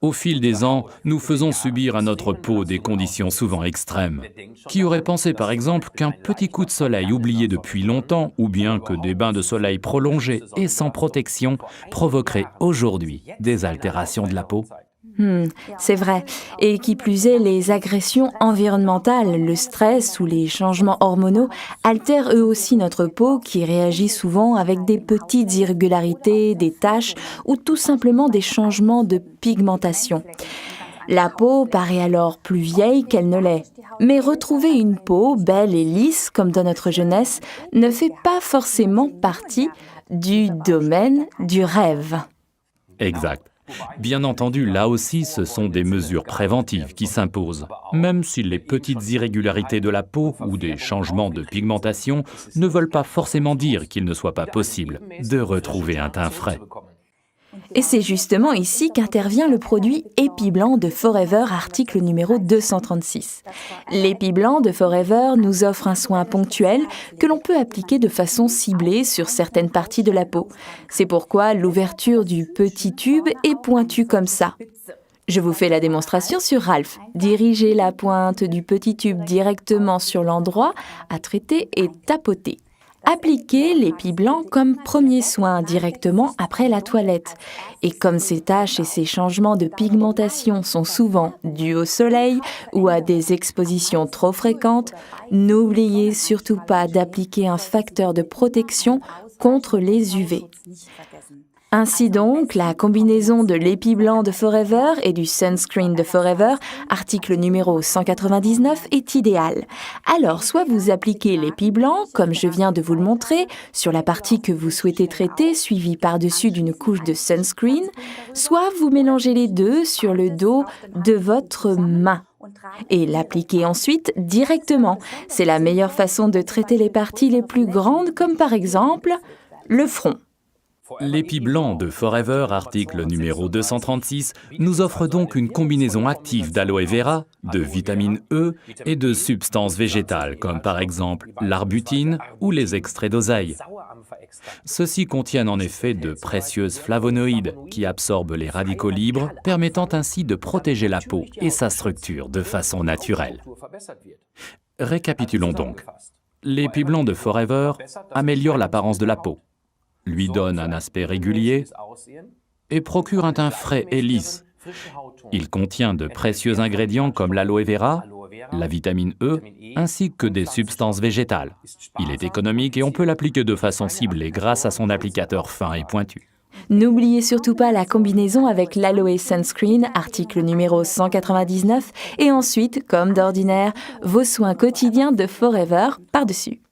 Au fil des ans, nous faisons subir à notre peau des conditions souvent extrêmes. Qui aurait pensé par exemple qu'un petit coup de soleil oublié depuis longtemps, ou bien que des bains de soleil prolongés et sans protection provoqueraient aujourd'hui des altérations de la peau ? C'est vrai. Et qui plus est, les agressions environnementales, le stress ou les changements hormonaux altèrent eux aussi notre peau qui réagit souvent avec des petites irrégularités, des taches ou tout simplement des changements de pigmentation. La peau paraît alors plus vieille qu'elle ne l'est. Mais retrouver une peau belle et lisse comme dans notre jeunesse ne fait pas forcément partie du domaine du rêve. Exact. Bien entendu, là aussi, ce sont des mesures préventives qui s'imposent, même si les petites irrégularités de la peau ou des changements de pigmentation ne veulent pas forcément dire qu'il ne soit pas possible de retrouver un teint frais. Et c'est justement ici qu'intervient le produit Epiblanc de Forever, article numéro 236. L'Epiblanc de Forever nous offre un soin ponctuel que l'on peut appliquer de façon ciblée sur certaines parties de la peau. C'est pourquoi l'ouverture du petit tube est pointue comme ça. Je vous fais la démonstration sur Ralph. Dirigez la pointe du petit tube directement sur l'endroit à traiter et tapoter. Appliquez l'Epiblanc comme premier soin directement après la toilette. Et comme ces taches et ces changements de pigmentation sont souvent dus au soleil ou à des expositions trop fréquentes, n'oubliez surtout pas d'appliquer un facteur de protection contre les UV. Ainsi donc, la combinaison de l'Epiblanc de Forever et du Sunscreen de Forever, article numéro 199, est idéale. Alors, soit vous appliquez l'Epiblanc, comme je viens de vous le montrer, sur la partie que vous souhaitez traiter, suivie par-dessus d'une couche de Sunscreen, soit vous mélangez les deux sur le dos de votre main. Et l'appliquer ensuite directement. C'est la meilleure façon de traiter les parties les plus grandes, comme par exemple le front. L'Epiblanc de Forever, article numéro 236, nous offre donc une combinaison active d'aloe vera, de vitamine E et de substances végétales, comme par exemple l'arbutine ou les extraits d'oseille. Ceux-ci contiennent en effet de précieuses flavonoïdes qui absorbent les radicaux libres, permettant ainsi de protéger la peau et sa structure de façon naturelle. Récapitulons donc. L'Epiblanc de Forever améliore l'apparence de la peau, lui donne un aspect régulier et procure un teint frais et lisse. Il contient de précieux ingrédients comme l'aloe vera, la vitamine E, ainsi que des substances végétales. Il est économique et on peut l'appliquer de façon ciblée grâce à son applicateur fin et pointu. N'oubliez surtout pas la combinaison avec l'Aloe Sunscreen, article numéro 199, et ensuite, comme d'ordinaire, vos soins quotidiens de Forever par-dessus.